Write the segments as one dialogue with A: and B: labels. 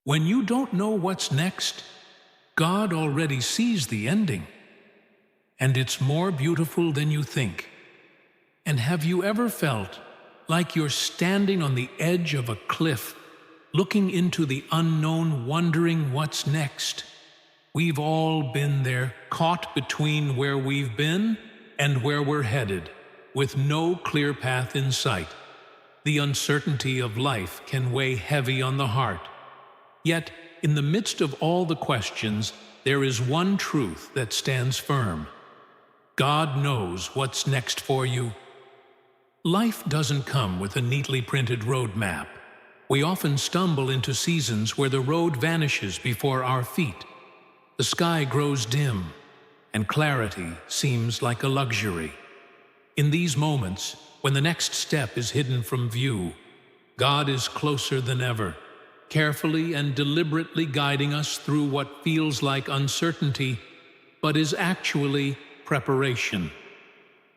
A: When you don't know what's next, God already sees the ending, and it's more beautiful than you think. And have you ever felt like you're standing on the edge of a cliff, looking into the unknown, wondering what's next? We've all been there, caught between where we've been and where we're headed, with no clear path in sight. The uncertainty of life can weigh heavy on the heart. Yet, in the midst of all the questions, there is one truth that stands firm. God knows what's next for you. Life doesn't come with a neatly printed road map. We often stumble into seasons where the road vanishes before our feet. The sky grows dim, and clarity seems like a luxury. In these moments, when the next step is hidden from view, God is closer than ever, carefully and deliberately guiding us through what feels like uncertainty, but is actually preparation.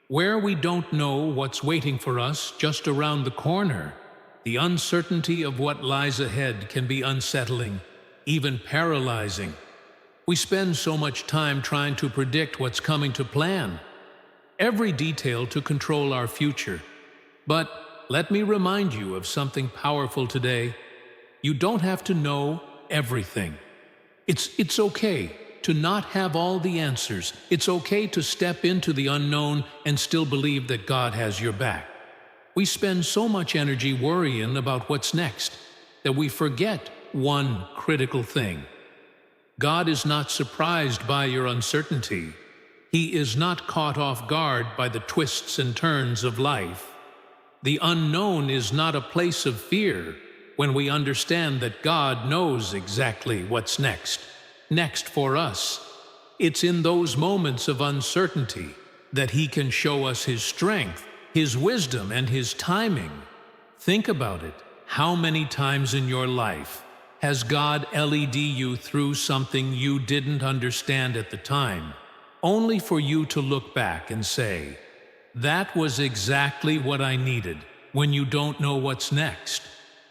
A: Where we don't know what's waiting for us just around the corner, the uncertainty of what lies ahead can be unsettling, even paralyzing. We spend so much time trying to predict what's coming, to plan every detail to control our future. But let me remind you of something powerful today. You don't have to know everything. It's okay to not have all the answers. It's okay to step into the unknown and still believe that God has your back. We spend so much energy worrying about what's next that we forget one critical thing. God is not surprised by your uncertainty. He is not caught off guard by the twists and turns of life. The unknown is not a place of fear when we understand that God knows exactly what's next for us. It's in those moments of uncertainty that He can show us His strength, His wisdom, and His timing. Think about it. How many times in your life has God led you through something you didn't understand at the time, only for you to look back and say, "That was exactly what I needed"? When you don't know what's next,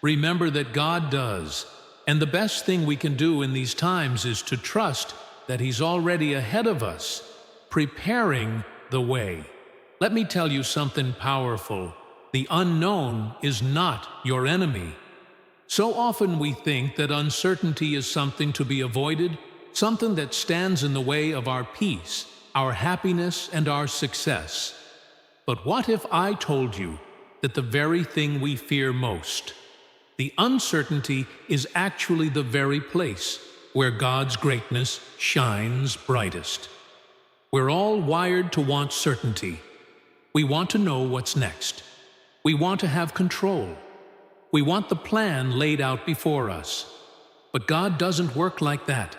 A: remember that God does, and the best thing we can do in these times is to trust that He's already ahead of us, preparing the way. Let me tell you something powerful. The unknown is not your enemy. So often we think that uncertainty is something to be avoided, something that stands in the way of our peace, our happiness, and our success. But what if I told you that the very thing we fear most, the uncertainty, is actually the very place where God's greatness shines brightest? We're all wired to want certainty. We want to know what's next. We want to have control. We want the plan laid out before us. But God doesn't work like that.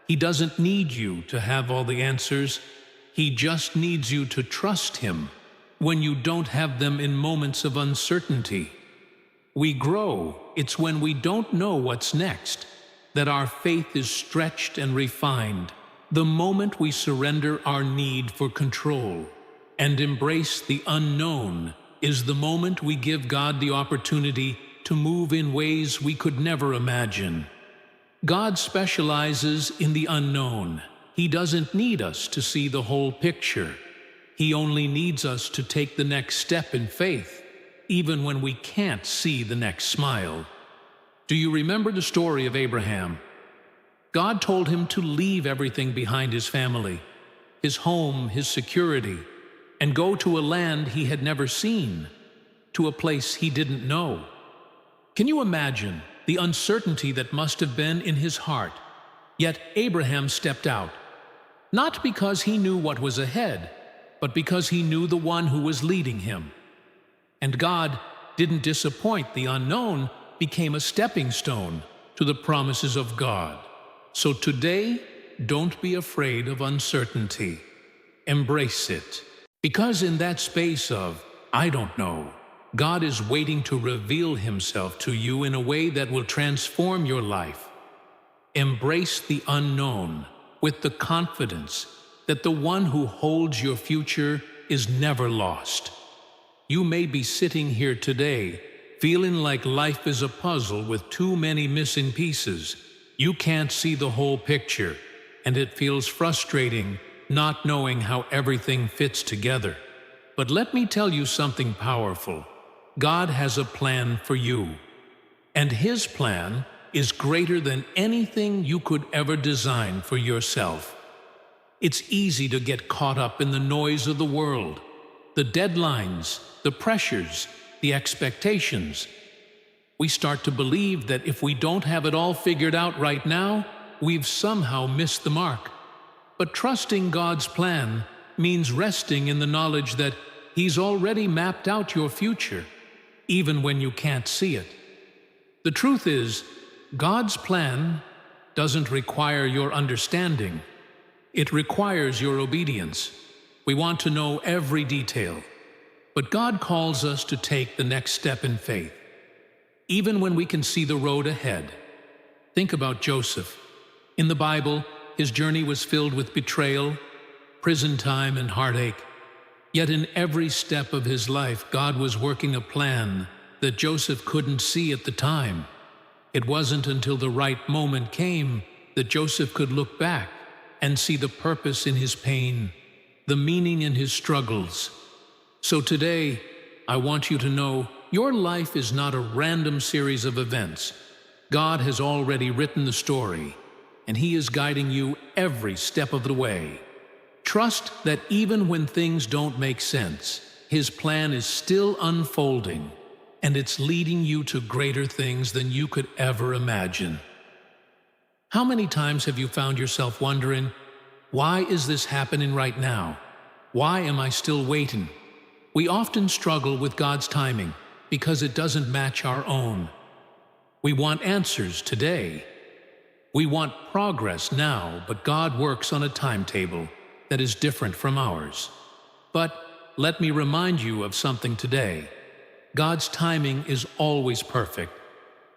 A: He doesn't need you to have all the answers. He just needs you to trust Him when you don't have them in moments of uncertainty. We grow. It's when we don't know what's next that our faith is stretched and refined. The moment we surrender our need for control and embrace the unknown is the moment we give God the opportunity to move in ways we could never imagine. God specializes in the unknown. He doesn't need us to see the whole picture. He only needs us to take the next step in faith, even when we can't see the next smile. Do you remember the story of Abraham? God told him to leave everything behind: his family, his home, his security, and go to a land he had never seen, to a place he didn't know. Can you imagine the uncertainty that must have been in his heart? Yet Abraham stepped out, not because he knew what was ahead, but because he knew the one who was leading him. And God didn't disappoint. The unknown became a stepping stone to the promises of God. So today, don't be afraid of uncertainty. Embrace it. Because in that space of, "I don't know," God is waiting to reveal Himself to you in a way that will transform your life. Embrace the unknown with the confidence that the one who holds your future is never lost. You may be sitting here today feeling like life is a puzzle with too many missing pieces. You can't see the whole picture, and it feels frustrating not knowing how everything fits together. But let me tell you something powerful. God has a plan for you, and His plan is greater than anything you could ever design for yourself. It's easy to get caught up in the noise of the world, the deadlines, the pressures, the expectations. We start to believe that if we don't have it all figured out right now, we've somehow missed the mark. But trusting God's plan means resting in the knowledge that He's already mapped out your future, even when you can't see it. The truth is, God's plan doesn't require your understanding. It requires your obedience. We want to know every detail, but God calls us to take the next step in faith, even when we can see the road ahead. Think about Joseph. In the Bible, his journey was filled with betrayal, prison time, and heartache. Yet in every step of his life, God was working a plan that Joseph couldn't see at the time. It wasn't until the right moment came that Joseph could look back and see the purpose in his pain, the meaning in his struggles. So today, I want you to know your life is not a random series of events. God has already written the story, and He is guiding you every step of the way. Trust that even when things don't make sense, His plan is still unfolding, and it's leading you to greater things than you could ever imagine. How many times have you found yourself wondering, why is this happening right now? Why am I still waiting? We often struggle with God's timing because it doesn't match our own. We want answers today. We want progress now, but God works on a timetable that is different from ours. But let me remind you of something today. God's timing is always perfect.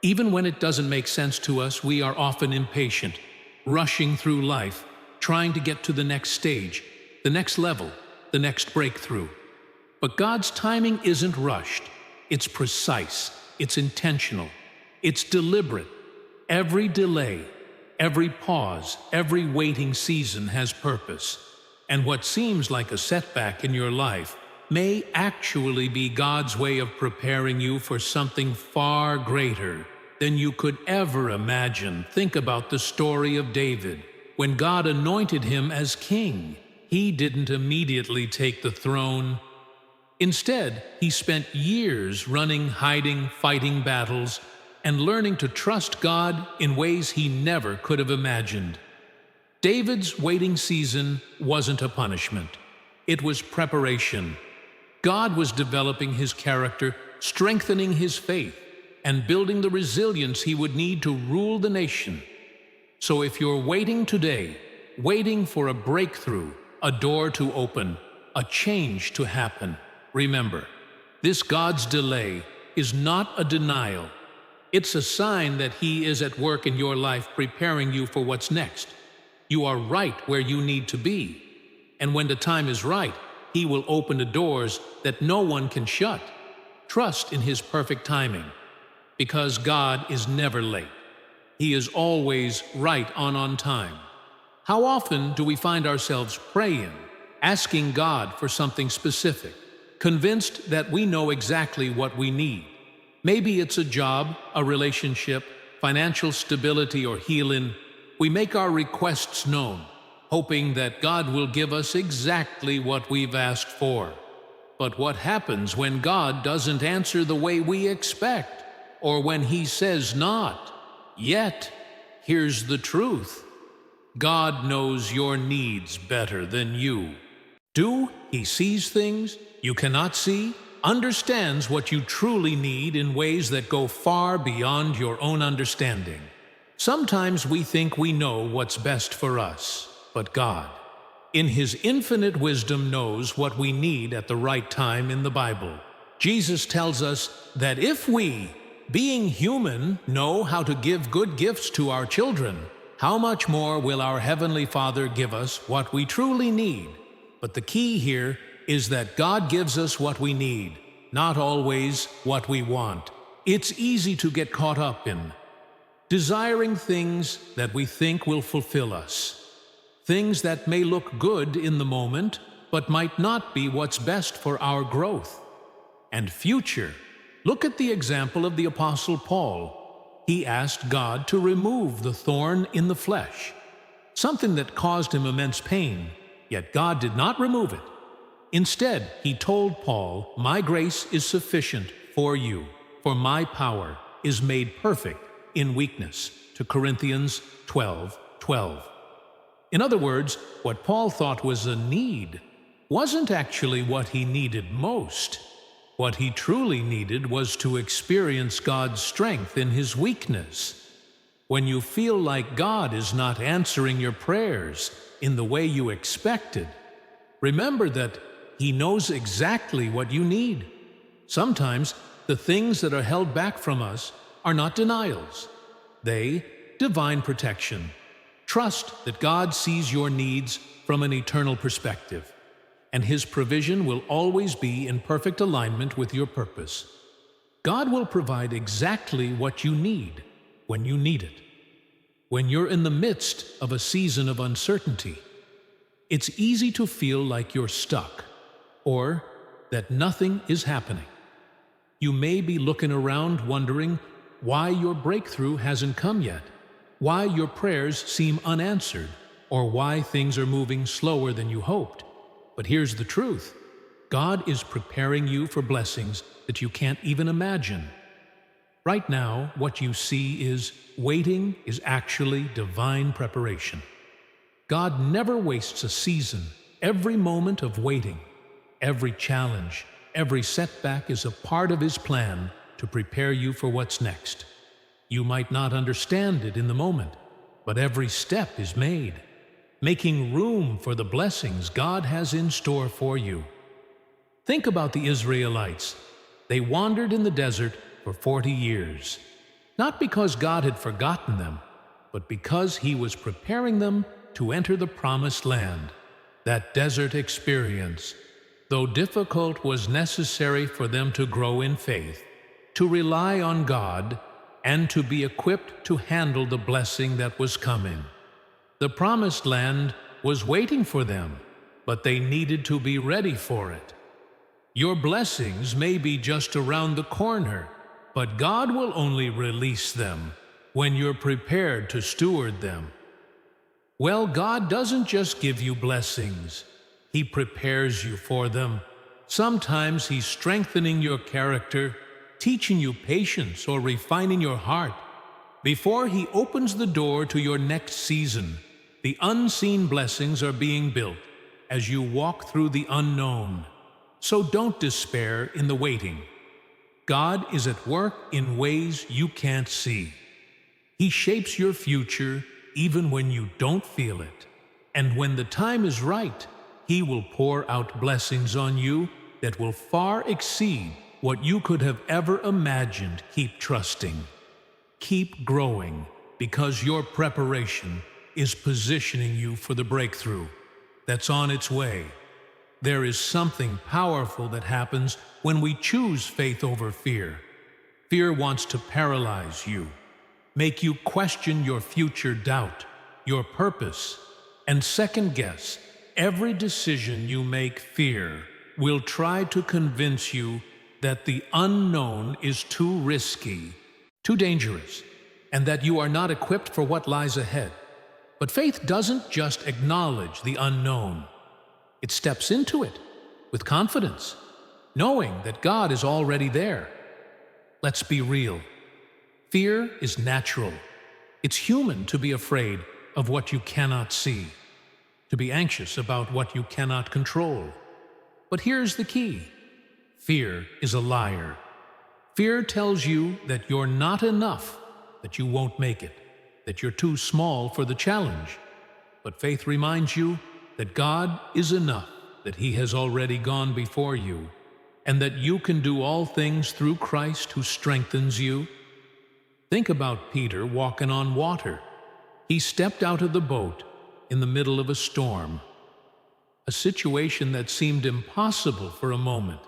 A: Even when it doesn't make sense to us, we are often impatient, rushing through life, trying to get to the next stage, the next level, the next breakthrough. But God's timing isn't rushed. It's precise. It's intentional. It's deliberate. Every delay, every pause, every waiting season has purpose. And what seems like a setback in your life may actually be God's way of preparing you for something far greater than you could ever imagine. Think about the story of David. When God anointed him as king, he didn't immediately take the throne. Instead, he spent years running, hiding, fighting battles, and learning to trust God in ways he never could have imagined. David's waiting season wasn't a punishment. It was preparation. God was developing his character, strengthening his faith, and building the resilience he would need to rule the nation. So if you're waiting today, waiting for a breakthrough, a door to open, a change to happen, remember, this God's delay is not a denial. It's a sign that He is at work in your life preparing you for what's next. You are right where you need to be. And when the time is right, He will open the doors that no one can shut. Trust in His perfect timing, because God is never late. He is always right on time. How often do we find ourselves praying, asking God for something specific, convinced that we know exactly what we need? Maybe it's a job, a relationship, financial stability, or healing. We make our requests known, hoping that God will give us exactly what we've asked for. But what happens when God doesn't answer the way we expect, or when He says not? Yet, here's the truth. God knows your needs better than you do. He sees things you cannot see, understands what you truly need in ways that go far beyond your own understanding. Sometimes we think we know what's best for us, but God, in His infinite wisdom, knows what we need at the right time. In the Bible, Jesus tells us that if we, being human, know how to give good gifts to our children, how much more will our Heavenly Father give us what we truly need? But the key here is that God gives us what we need, not always what we want. It's easy to get caught up in desiring things that we think will fulfill us, things that may look good in the moment, but might not be what's best for our growth and future. Look at the example of the Apostle Paul. He asked God to remove the thorn in the flesh, something that caused him immense pain, yet God did not remove it. Instead, he told Paul, "My grace is sufficient for you, for my power is made perfect in weakness," to Corinthians 12:12. In other words, what Paul thought was a need wasn't actually what he needed most. What he truly needed was to experience God's strength in his weakness. When you feel like God is not answering your prayers in the way you expected, remember that He knows exactly what you need. Sometimes the things that are held back from us are not denials. They, divine protection. Trust that God sees your needs from an eternal perspective, and His provision will always be in perfect alignment with your purpose. God will provide exactly what you need when you need it. When you're in the midst of a season of uncertainty, it's easy to feel like you're stuck or that nothing is happening. You may be looking around wondering why your breakthrough hasn't come yet, why your prayers seem unanswered, or why things are moving slower than you hoped. But here's the truth. God is preparing you for blessings that you can't even imagine. Right now, what you see is waiting is actually divine preparation. God never wastes a season. Every moment of waiting, every challenge, every setback is a part of His plan to prepare you for what's next. You might not understand it in the moment, but every step is made, making room for the blessings God has in store for you. Think about the Israelites. They wandered in the desert for 40 years, not because God had forgotten them, but because He was preparing them to enter the promised land. That desert experience, though difficult, was necessary for them to grow in faith, to rely on God, and to be equipped to handle the blessing that was coming. The promised land was waiting for them, but they needed to be ready for it. Your blessings may be just around the corner, but God will only release them when you're prepared to steward them. Well, God doesn't just give you blessings. He prepares you for them. Sometimes He's strengthening your character, teaching you patience, or refining your heart. Before He opens the door to your next season, the unseen blessings are being built as you walk through the unknown. So don't despair in the waiting. God is at work in ways you can't see. He shapes your future even when you don't feel it. And when the time is right, He will pour out blessings on you that will far exceed what you could have ever imagined. Keep trusting. Keep growing, because your preparation is positioning you for the breakthrough that's on its way. There is something powerful that happens when we choose faith over fear. Fear wants to paralyze you, make you question your future, doubt your purpose, and second guess every decision you make. Fear will try to convince you that the unknown is too risky, too dangerous, and that you are not equipped for what lies ahead. But faith doesn't just acknowledge the unknown. It steps into it with confidence, knowing that God is already there. Let's be real. Fear is natural. It's human to be afraid of what you cannot see, to be anxious about what you cannot control. But here's the key. Fear is a liar. Fear tells you that you're not enough, that you won't make it, that you're too small for the challenge. But faith reminds you that God is enough, that He has already gone before you, and that you can do all things through Christ who strengthens you. Think about Peter walking on water. He stepped out of the boat in the middle of a storm, a situation that seemed impossible for a moment.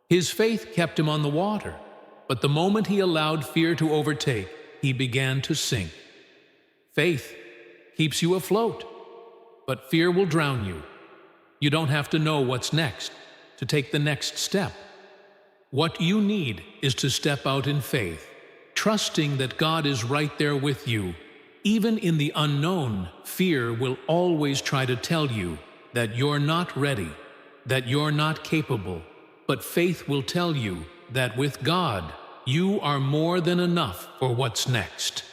A: His faith kept him on the water, But the moment he allowed fear to overtake, he began to sink. Faith keeps you afloat, but fear will drown you. You don't have to know what's next to take the next step. What you need is to step out in faith, trusting that God is right there with you. Even in the unknown, fear will always try to tell you that you're not ready, that you're not capable. But faith will tell you that with God, you are more than enough for what's next.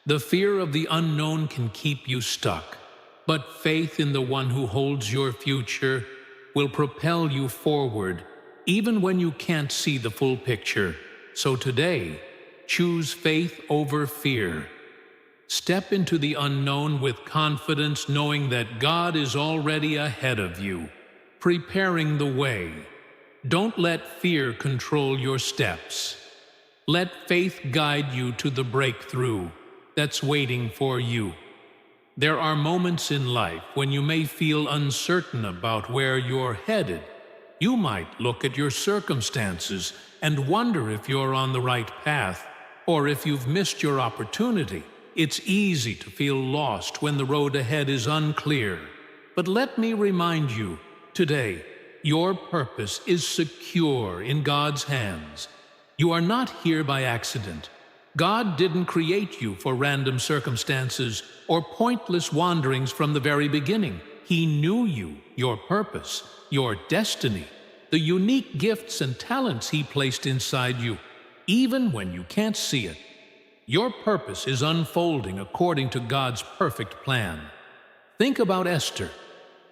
A: The fear of the unknown can keep you stuck, but faith in the one who holds your future will propel you forward, even when you can't see the full picture. So today, choose faith over fear. Step into the unknown with confidence, knowing that God is already ahead of you, preparing the way. Don't let fear control your steps. Let faith guide you to the breakthrough that's waiting for you. There are moments in life when you may feel uncertain about where you're headed. You might look at your circumstances and wonder if you're on the right path or if you've missed your opportunity. It's easy to feel lost when the road ahead is unclear. But let me remind you, today, your purpose is secure in God's hands. You are not here by accident. God didn't create you for random circumstances or pointless wanderings from the very beginning. He knew you, your purpose, your destiny, the unique gifts and talents He placed inside you, even when you can't see it. Your purpose is unfolding according to God's perfect plan. Think about Esther.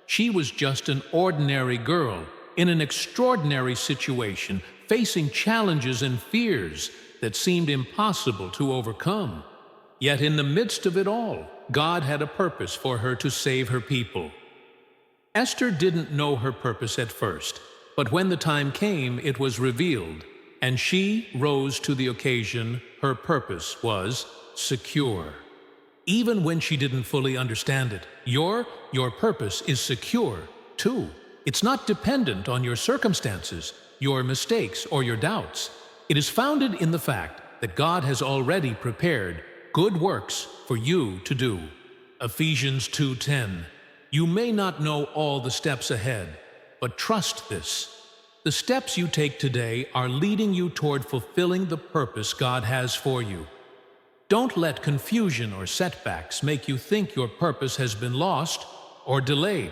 A: She was just an ordinary girl in an extraordinary situation, facing challenges and fears that seemed impossible to overcome. Yet in the midst of it all, God had a purpose for her to save her people. Esther didn't know her purpose at first, but when the time came, it was revealed, and she rose to the occasion. Her purpose was secure. Even when she didn't fully understand it, your purpose is secure, too. It's not dependent on your circumstances, your mistakes, or your doubts. It is founded in the fact that God has already prepared good works for you to do. Ephesians 2:10. You may not know all the steps ahead, but trust this. The steps you take today are leading you toward fulfilling the purpose God has for you. Don't let confusion or setbacks make you think your purpose has been lost or delayed.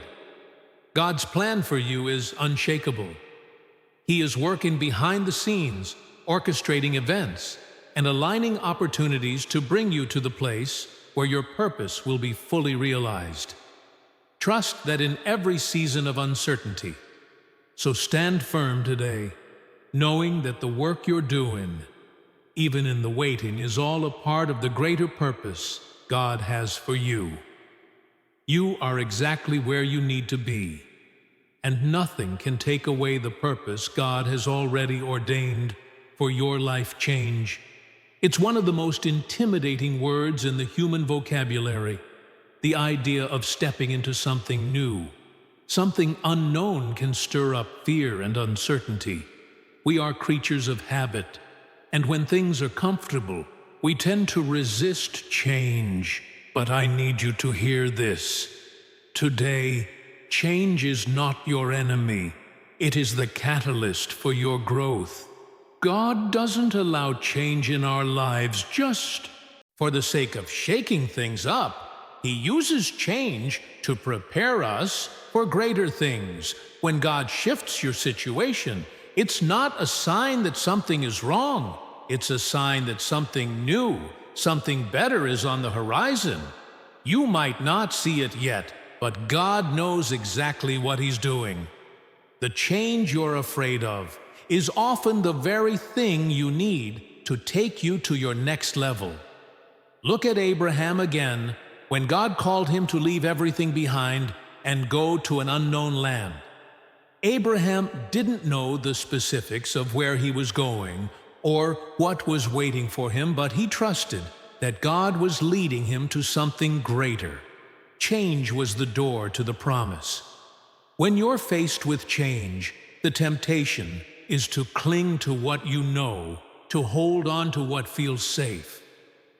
A: God's plan for you is unshakable. He is working behind the scenes, orchestrating events, and aligning opportunities to bring you to the place where your purpose will be fully realized. Trust that in every season of uncertainty. So stand firm today, knowing that the work you're doing, even in the waiting, is all a part of the greater purpose God has for you. You are exactly where you need to be, and nothing can take away the purpose God has already ordained for your life change. It's one of the most intimidating words in the human vocabulary, the idea of stepping into something new. Something unknown can stir up fear and uncertainty. We are creatures of habit, and when things are comfortable, we tend to resist change. But I need you to hear this. Today, change is not your enemy. It is the catalyst for your growth. God doesn't allow change in our lives just for the sake of shaking things up. He uses change to prepare us for greater things. When God shifts your situation, it's not a sign that something is wrong. It's a sign that something new, something better is on the horizon. You might not see it yet, but God knows exactly what He's doing. The change you're afraid of is often the very thing you need to take you to your next level. Look at Abraham again, when God called him to leave everything behind and go to an unknown land. Abraham didn't know the specifics of where he was going or what was waiting for him, but he trusted that God was leading him to something greater. Change was the door to the promise. When you're faced with change, the temptation is to cling to what you know to hold on to what feels safe.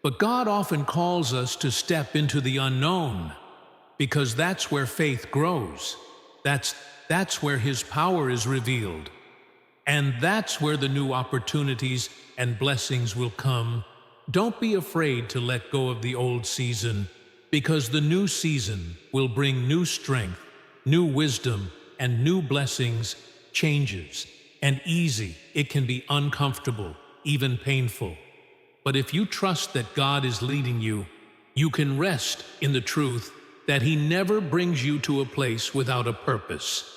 A: But God often calls us to step into the unknown, because that's where faith grows. That's where His power is revealed. And that's where the new opportunities and blessings will come. Don't be afraid to let go of the old season, because the new season will bring new strength, new wisdom, and new blessings. Changes and easy. It can be uncomfortable, even painful. But if you trust that God is leading you, you can rest in the truth that He never brings you to a place without a purpose.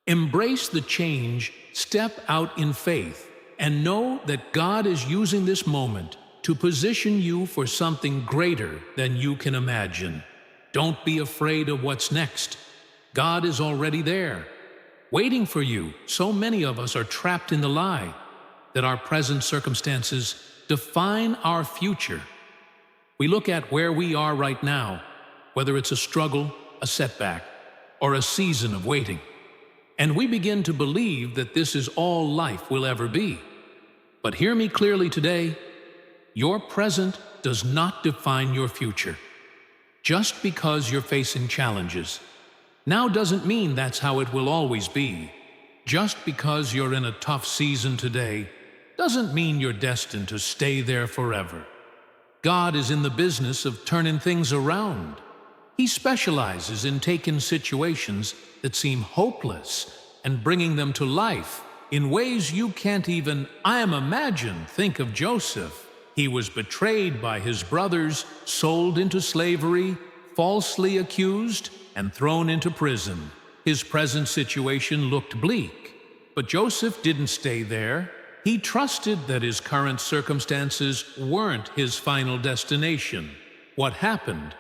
A: Embrace the change, step out in faith, and know that God is using this moment to position you for something greater than you can imagine. Don't be afraid of what's next. God is already there, waiting for you. So many of us are trapped in the lie that our present circumstances define our future. We look at where we are right now, whether it's a struggle, a setback, or a season of waiting, and we begin to believe that this is all life will ever be. But hear me clearly today, your present does not define your future. Just because you're facing challenges now doesn't mean that's how it will always be. Just because you're in a tough season today doesn't mean you're destined to stay there forever. God is in the business of turning things around. He specializes in taking situations that seem hopeless and bringing them to life in ways you can't even imagine. Think of Joseph. He was betrayed by his brothers, sold into slavery, falsely accused, and thrown into prison. His present situation looked bleak, but Joseph didn't stay there. He trusted that his current circumstances weren't his final destination. What happened?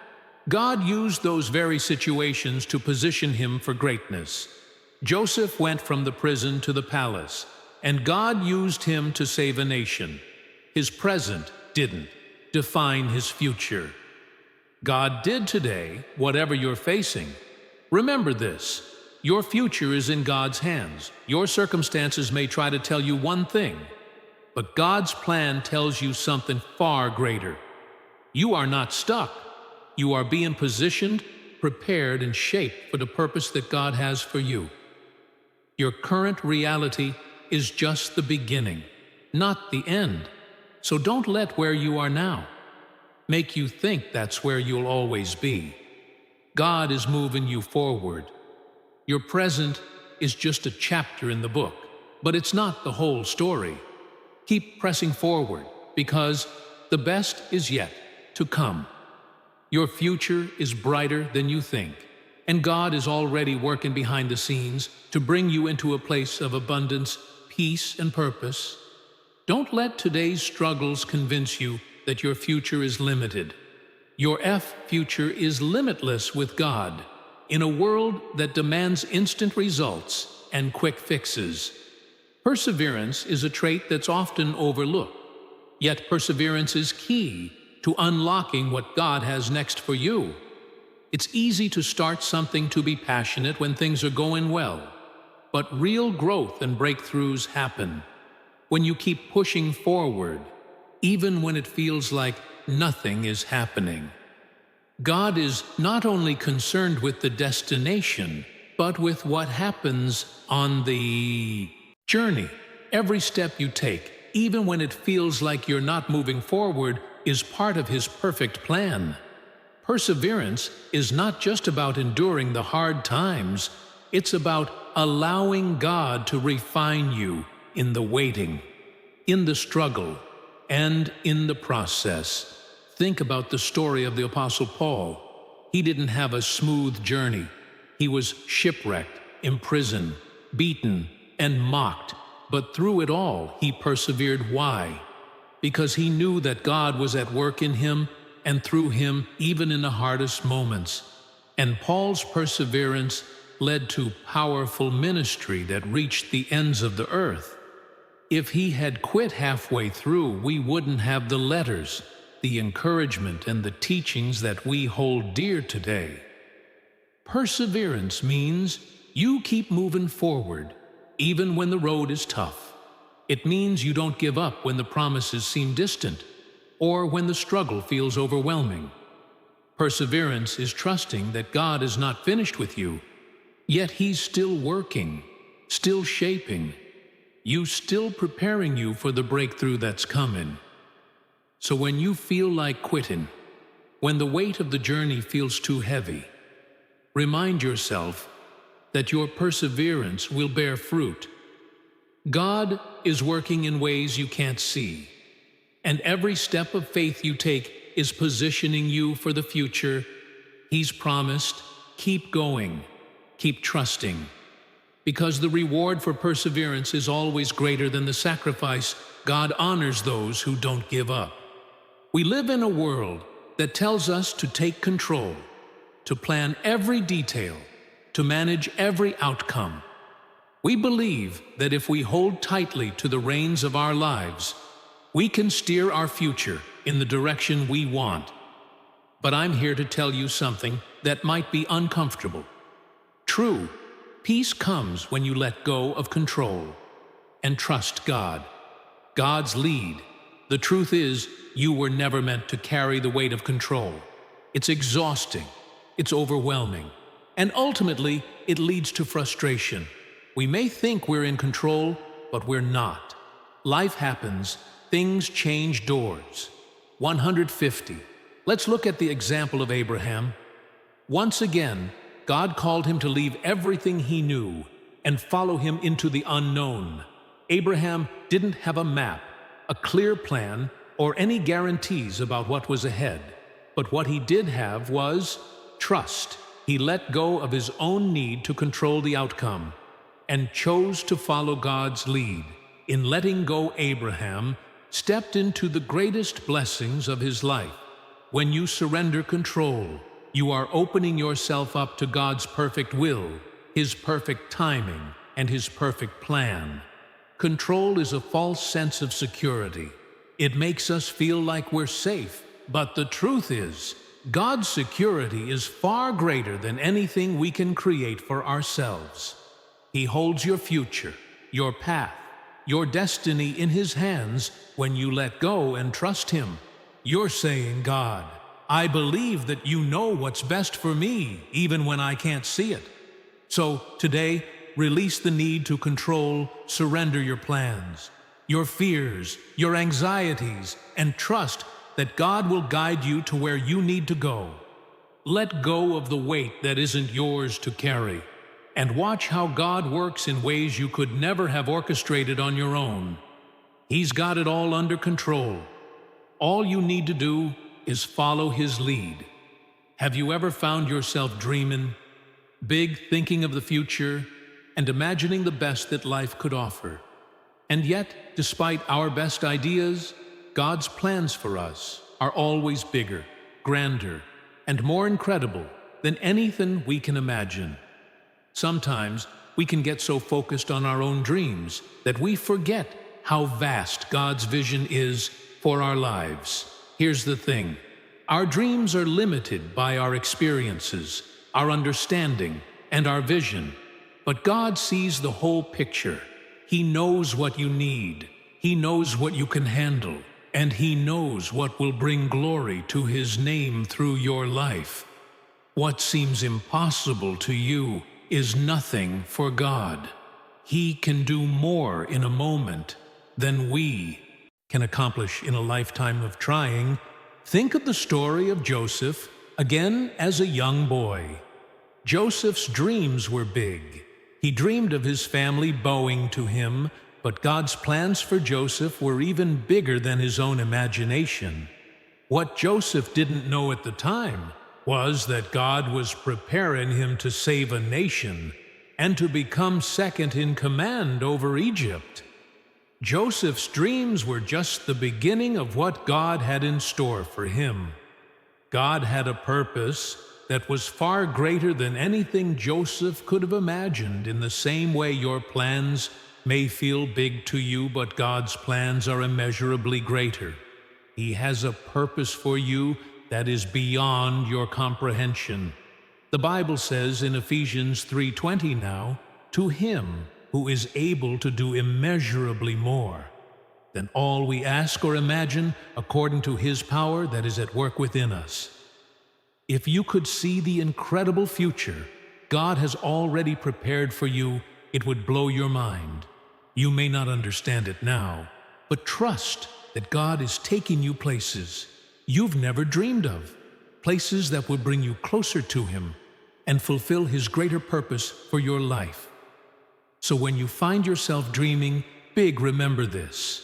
A: God used those very situations to position him for greatness. Joseph went from the prison to the palace, and God used him to save a nation. His present didn't define his future. God did today, whatever you're facing. Remember this, your future is in God's hands. Your circumstances may try to tell you one thing, but God's plan tells you something far greater. You are not stuck. You are being positioned, prepared, and shaped for the purpose that God has for you. Your current reality is just the beginning, not the end. So don't let where you are now make you think that's where you'll always be. God is moving you forward. Your present is just a chapter in the book, but it's not the whole story. Keep pressing forward, because the best is yet to come. Your future is brighter than you think, and God is already working behind the scenes to bring you into a place of abundance, peace, and purpose. Don't let today's struggles convince you that your future is limited. Your future is limitless with God. In a world that demands instant results and quick fixes, perseverance is a trait that's often overlooked. Yet perseverance is key to unlocking what God has next for you. It's easy to start something, to be passionate when things are going well, but real growth and breakthroughs happen when you keep pushing forward, even when it feels like nothing is happening. God is not only concerned with the destination, but with what happens on the journey. Every step you take, even when it feels like you're not moving forward, is part of His perfect plan. Perseverance is not just about enduring the hard times, it's about allowing God to refine you in the waiting, in the struggle, and in the process. Think about the story of the Apostle Paul. He didn't have a smooth journey. He was shipwrecked, imprisoned, beaten, and mocked. But through it all, he persevered. Why? Because he knew that God was at work in him and through him, even in the hardest moments. And Paul's perseverance led to powerful ministry that reached the ends of the earth. If he had quit halfway through, we wouldn't have the letters, the encouragement, and the teachings that we hold dear today. Perseverance means you keep moving forward, even when the road is tough. It means you don't give up when the promises seem distant or when the struggle feels overwhelming. Perseverance is trusting that God is not finished with you, yet He's still working, still shaping you, still preparing you for the breakthrough that's coming. So when you feel like quitting, when the weight of the journey feels too heavy, remind yourself that your perseverance will bear fruit. God is working in ways you can't see, and every step of faith you take is positioning you for the future He's promised. Keep going, keep trusting, because the reward for perseverance is always greater than the sacrifice. God honors those who don't give up. We live in a world that tells us to take control, to plan every detail, to manage every outcome. We believe that if we hold tightly to the reins of our lives, we can steer our future in the direction we want. But I'm here to tell you something that might be uncomfortable. True, peace comes when you let go of control and trust God, God's lead. The truth is, you were never meant to carry the weight of control. It's exhausting, it's overwhelming, and ultimately it leads to frustration. We may think we're in control, but we're not. Life happens, things change doors. 150. Let's look at the example of Abraham. Once again, God called him to leave everything he knew and follow him into the unknown. Abraham didn't have a map, a clear plan, or any guarantees about what was ahead. But what he did have was trust. He let go of his own need to control the outcome and chose to follow God's lead. In letting go, Abraham stepped into the greatest blessings of his life. When you surrender control, you are opening yourself up to God's perfect will, His perfect timing, and His perfect plan. Control is a false sense of security. It makes us feel like we're safe, but the truth is, God's security is far greater than anything we can create for ourselves. He holds your future, your path, your destiny in His hands. When you let go and trust Him, you're saying, God, I believe that you know what's best for me, even when I can't see it. So today, release the need to control, surrender your plans, your fears, your anxieties, and trust that God will guide you to where you need to go. Let go of the weight that isn't yours to carry, and watch how God works in ways you could never have orchestrated on your own. He's got it all under control. All you need to do is follow His lead. Have you ever found yourself dreaming big, thinking of the future, and imagining the best that life could offer? And yet, despite our best ideas, God's plans for us are always bigger, grander, and more incredible than anything we can imagine. Sometimes we can get so focused on our own dreams that we forget how vast God's vision is for our lives. Here's the thing. Our dreams are limited by our experiences, our understanding, and our vision. But God sees the whole picture. He knows what you need. He knows what you can handle. And He knows what will bring glory to His name through your life. What seems impossible to you is nothing for God. He can do more in a moment than we can accomplish in a lifetime of trying. Think of the story of Joseph, again as a young boy. Joseph's dreams were big. He dreamed of his family bowing to him, but God's plans for Joseph were even bigger than his own imagination. What Joseph didn't know at the time was that God was preparing him to save a nation and to become second in command over Egypt. Joseph's dreams were just the beginning of what God had in store for him. God had a purpose that was far greater than anything Joseph could have imagined. In the same way, your plans may feel big to you, but God's plans are immeasurably greater. He has a purpose for you that is beyond your comprehension. The Bible says in Ephesians 3:20 now, to Him who is able to do immeasurably more than all we ask or imagine, according to his power that is at work within us. If you could see the incredible future God has already prepared for you, it would blow your mind. You may not understand it now, but trust that God is taking you places you've never dreamed of, places that will bring you closer to him and fulfill his greater purpose for your life. So when you find yourself dreaming big, remember this: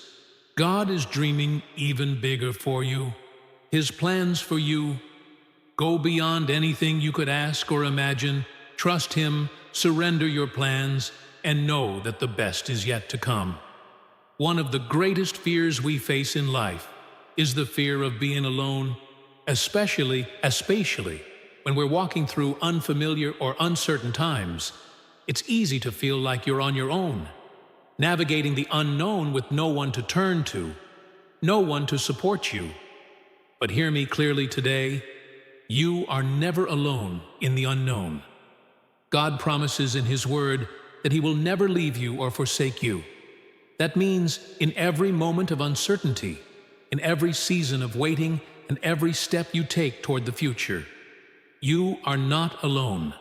A: God is dreaming even bigger for you. His plans for you go beyond anything you could ask or imagine. Trust him, surrender your plans, and know that the best is yet to come. One of the greatest fears we face in life is the fear of being alone, especially when we're walking through unfamiliar or uncertain times. It's easy to feel like you're on your own, navigating the unknown with no one to turn to, no one to support you. But hear me clearly today: you are never alone in the unknown. God promises in his word that he will never leave you or forsake you. That means in every moment of uncertainty, in every season of waiting, and every step you take toward the future, you are not alone.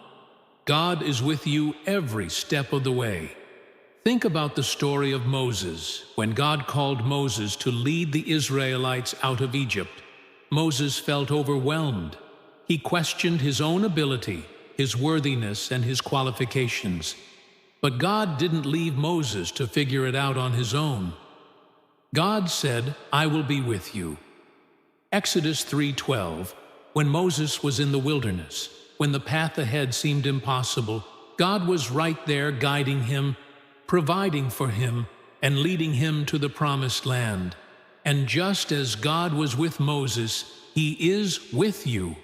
A: God is with you every step of the way. Think about the story of Moses. When God called Moses to lead the Israelites out of Egypt, Moses felt overwhelmed. He questioned his own ability, his worthiness, and his qualifications. But God didn't leave Moses to figure it out on his own. God said, "I will be with you." Exodus 3:12, when Moses was in the wilderness, when the path ahead seemed impossible, God was right there guiding him, providing for him, and leading him to the promised land. And just as God was with Moses, he is with you.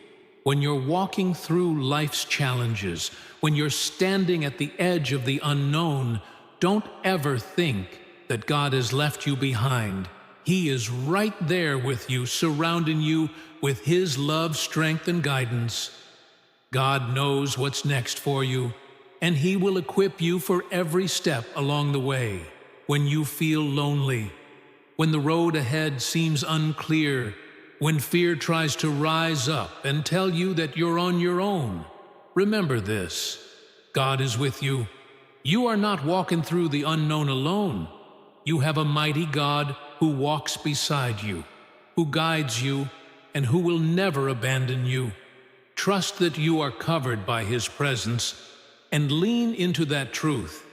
A: When you're walking through life's challenges, when you're standing at the edge of the unknown, don't ever think that God has left you behind. He is right there with you, surrounding you with his love, strength, and guidance. God knows what's next for you, and he will equip you for every step along the way. When you feel lonely, when the road ahead seems unclear, when fear tries to rise up and tell you that you're on your own, remember this: God is with you. You are not walking through the unknown alone. You have a mighty God who walks beside you, who guides you, and who will never abandon you. Trust that you are covered by his presence and lean into that truth.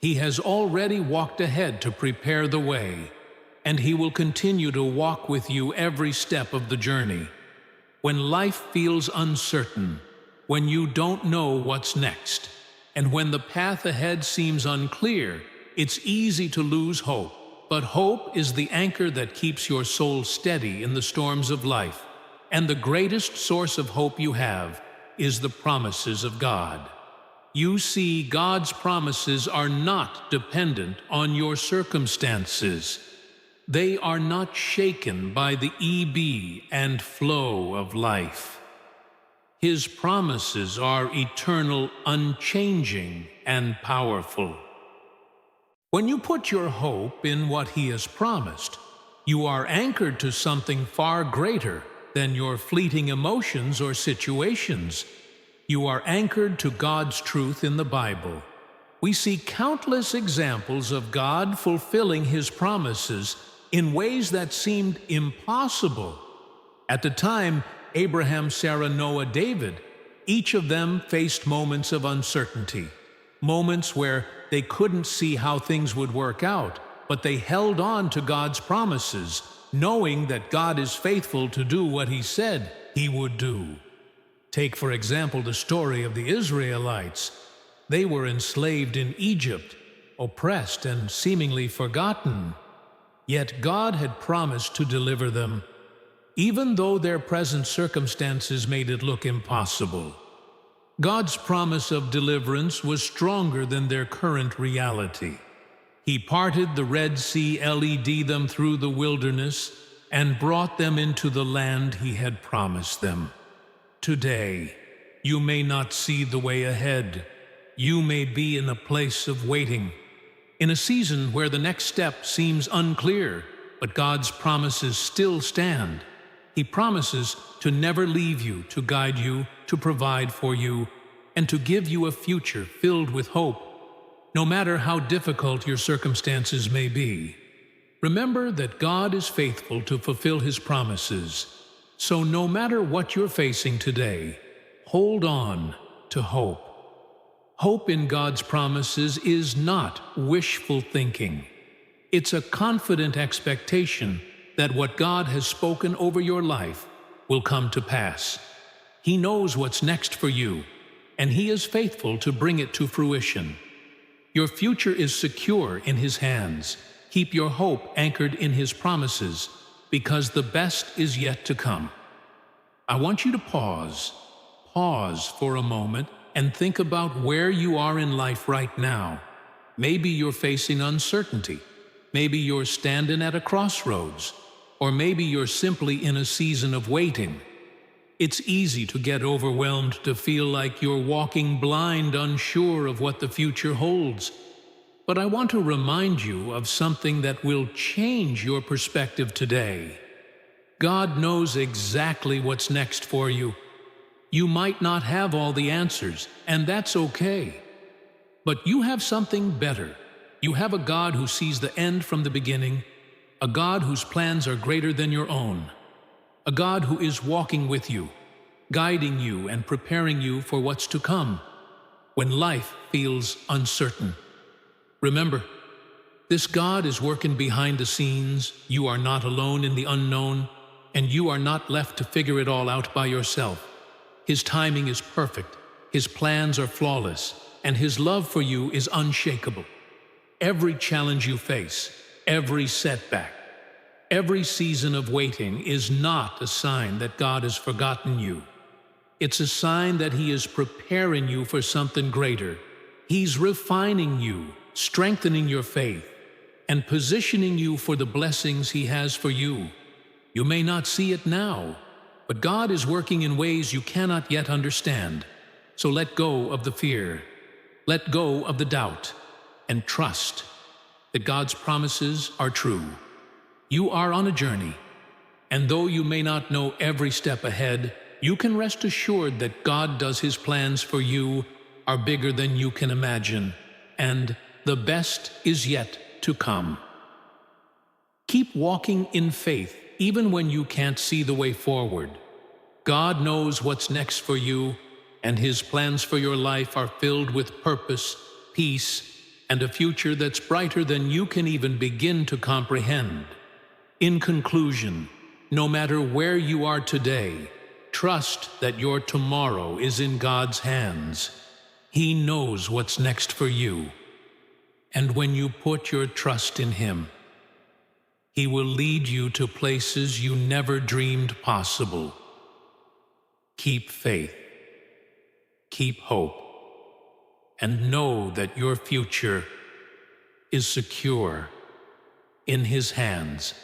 A: He has already walked ahead to prepare the way, and he will continue to walk with you every step of the journey. When life feels uncertain, when you don't know what's next, and when the path ahead seems unclear, it's easy to lose hope. But hope is the anchor that keeps your soul steady in the storms of life. And the greatest source of hope you have is the promises of God. You see, God's promises are not dependent on your circumstances. They are not shaken by the ebb and flow of life. His promises are eternal, unchanging, and powerful. When you put your hope in what he has promised, you are anchored to something far greater than your fleeting emotions or situations. You are anchored to God's truth in the Bible. We see countless examples of God fulfilling his promises in ways that seemed impossible. At the time, Abraham, Sarah, Noah, David, each of them faced moments of uncertainty, moments where they couldn't see how things would work out, but they held on to God's promises, knowing that God is faithful to do what he said he would do. Take, for example, the story of the Israelites. They were enslaved in Egypt, oppressed and seemingly forgotten. Yet God had promised to deliver them, even though their present circumstances made it look impossible. God's promise of deliverance was stronger than their current reality. He parted the Red Sea, led them through the wilderness, and brought them into the land he had promised them. Today, you may not see the way ahead. You may be in a place of waiting, In a season where the next step seems unclear, but God's promises still stand. He promises to never leave you, to guide you, to provide for you, and to give you a future filled with hope, no matter how difficult your circumstances may be. Remember that God is faithful to fulfill His promises. So no matter what you're facing today, hold on to hope. Hope in God's promises is not wishful thinking. It's a confident expectation that what God has spoken over your life will come to pass. He knows what's next for you, and He is faithful to bring it to fruition. Your future is secure in His hands. Keep your hope anchored in His promises, because the best is yet to come. I want you to pause for a moment and think about where you are in life right now. Maybe you're facing uncertainty. Maybe you're standing at a crossroads. Or maybe you're simply in a season of waiting. It's easy to get overwhelmed, to feel like you're walking blind, unsure of what the future holds. But I want to remind you of something that will change your perspective today. God knows exactly what's next for you. You might not have all the answers, and that's okay. But you have something better. You have a God who sees the end from the beginning, a God whose plans are greater than your own, a God who is walking with you, guiding you and preparing you for what's to come when life feels uncertain. Remember, this God is working behind the scenes. You are not alone in the unknown, and you are not left to figure it all out by yourself. His timing is perfect, His plans are flawless, and His love for you is unshakable. Every challenge you face, every setback, every season of waiting is not a sign that God has forgotten you. It's a sign that He is preparing you for something greater. He's refining you, strengthening your faith, and positioning you for the blessings He has for you. You may not see it now, but God is working in ways you cannot yet understand. So let go of the fear, let go of the doubt, and trust that God's promises are true. You are on a journey, and though you may not know every step ahead, you can rest assured that God does His plans for you are bigger than you can imagine, and the best is yet to come. Keep walking in faith even when you can't see the way forward. God knows what's next for you, and His plans for your life are filled with purpose, peace, and a future that's brighter than you can even begin to comprehend. In conclusion, no matter where you are today, trust that your tomorrow is in God's hands. He knows what's next for you. And when you put your trust in Him, He will lead you to places you never dreamed possible. Keep faith, keep hope, and know that your future is secure in His hands.